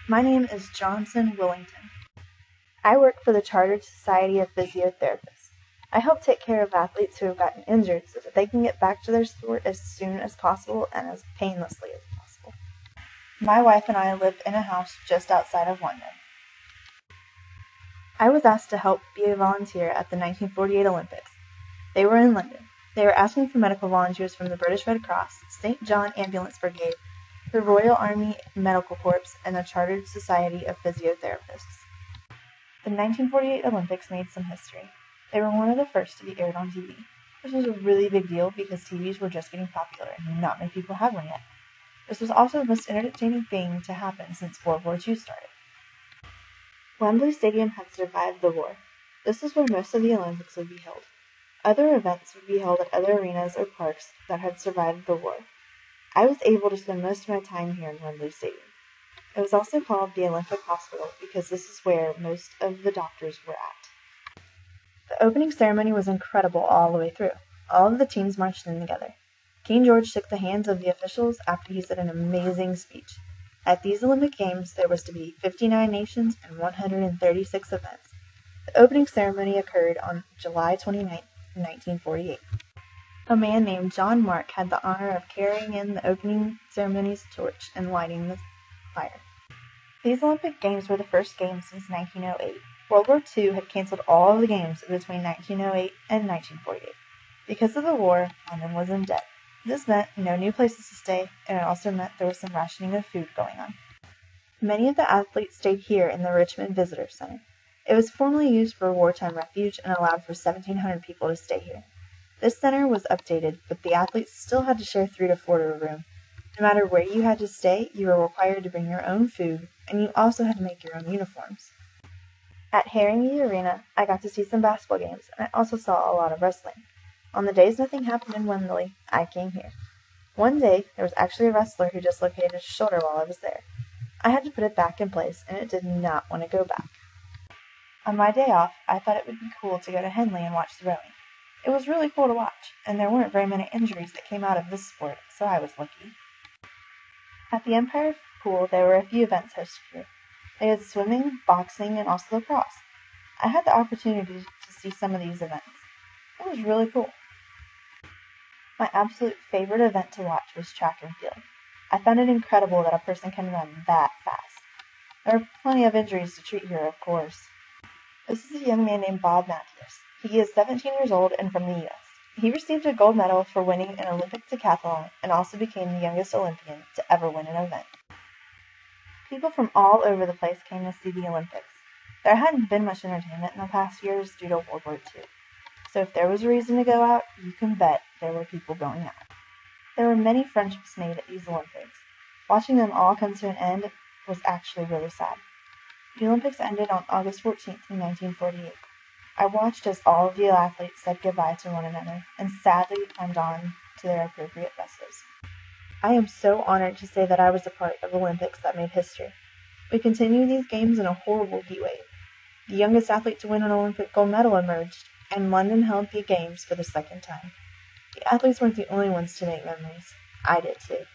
My name is Johnson Willington. I work for the Chartered Society of Physiotherapists. I help take care of athletes who have gotten injured so that they can get back to their sport as soon as possible and as painlessly as possible. My wife and I live in a house just outside of London. I was asked to help be a volunteer at the 1948 Olympics. They were in London. They were asking for medical volunteers from the British Red Cross, St. John Ambulance Brigade, the Royal Army Medical Corps, and the Chartered Society of Physiotherapists. The 1948 Olympics made some history. They were one of the first to be aired on TV. This was a really big deal because TVs were just getting popular and not many people had one yet. This was also the most entertaining thing to happen since World War II started. Wembley Stadium had survived the war. This is where most of the Olympics would be held. Other events would be held at other arenas or parks that had survived the war. I was able to spend most of my time here in Wembley Stadium. It was also called the Olympic Hospital because this is where most of the doctors were at. The opening ceremony was incredible all the way through. All of the teams marched in together. King George shook the hands of the officials after he said an amazing speech. At these Olympic Games, there was to be 59 nations and 136 events. The opening ceremony occurred on July 29, 1948. A man named John Mark had the honor of carrying in the opening ceremony's torch and lighting the fire. These Olympic Games were the first games since 1908. World War II had canceled all of the games between 1908 and 1948. Because of the war, London was in debt. This meant no new places to stay, and it also meant there was some rationing of food going on. Many of the athletes stayed here in the Richmond Visitor Center. It was formerly used for wartime refuge and allowed for 1,700 people to stay here. This center was updated, but the athletes still had to share 3 to 4 to a room. No matter where you had to stay, you were required to bring your own food, and you also had to make your own uniforms. At Haringey Arena, I got to see some basketball games, and I also saw a lot of wrestling. On the days nothing happened in Wembley, I came here. One day, there was actually a wrestler who dislocated his shoulder while I was there. I had to put it back in place, and it did not want to go back. On my day off, I thought it would be cool to go to Henley and watch the rowing. It was really cool to watch, and there weren't very many injuries that came out of this sport, so I was lucky. At the Empire Pool, there were a few events hosted here. They had swimming, boxing, and also lacrosse. I had the opportunity to see some of these events. It was really cool. My absolute favorite event to watch was track and field. I found it incredible that a person can run that fast. There are plenty of injuries to treat here, of course. This is a young man named Bob Matthews. He is 17 years old and from the U.S. He received a gold medal for winning an Olympic decathlon and also became the youngest Olympian to ever win an event. People from all over the place came to see the Olympics. There hadn't been much entertainment in the past years due to World War II. So if there was a reason to go out, you can bet there were people going out. There were many friendships made at these Olympics. Watching them all come to an end was actually really sad. The Olympics ended on August 14th in 1948. I watched as all of the athletes said goodbye to one another and sadly climbed on to their appropriate buses. I am so honored to say that I was a part of Olympics that made history. We continue these games in a horrible heat wave. The youngest athlete to win an Olympic gold medal emerged, and London held the Games for the second time. The athletes weren't the only ones to make memories. I did too.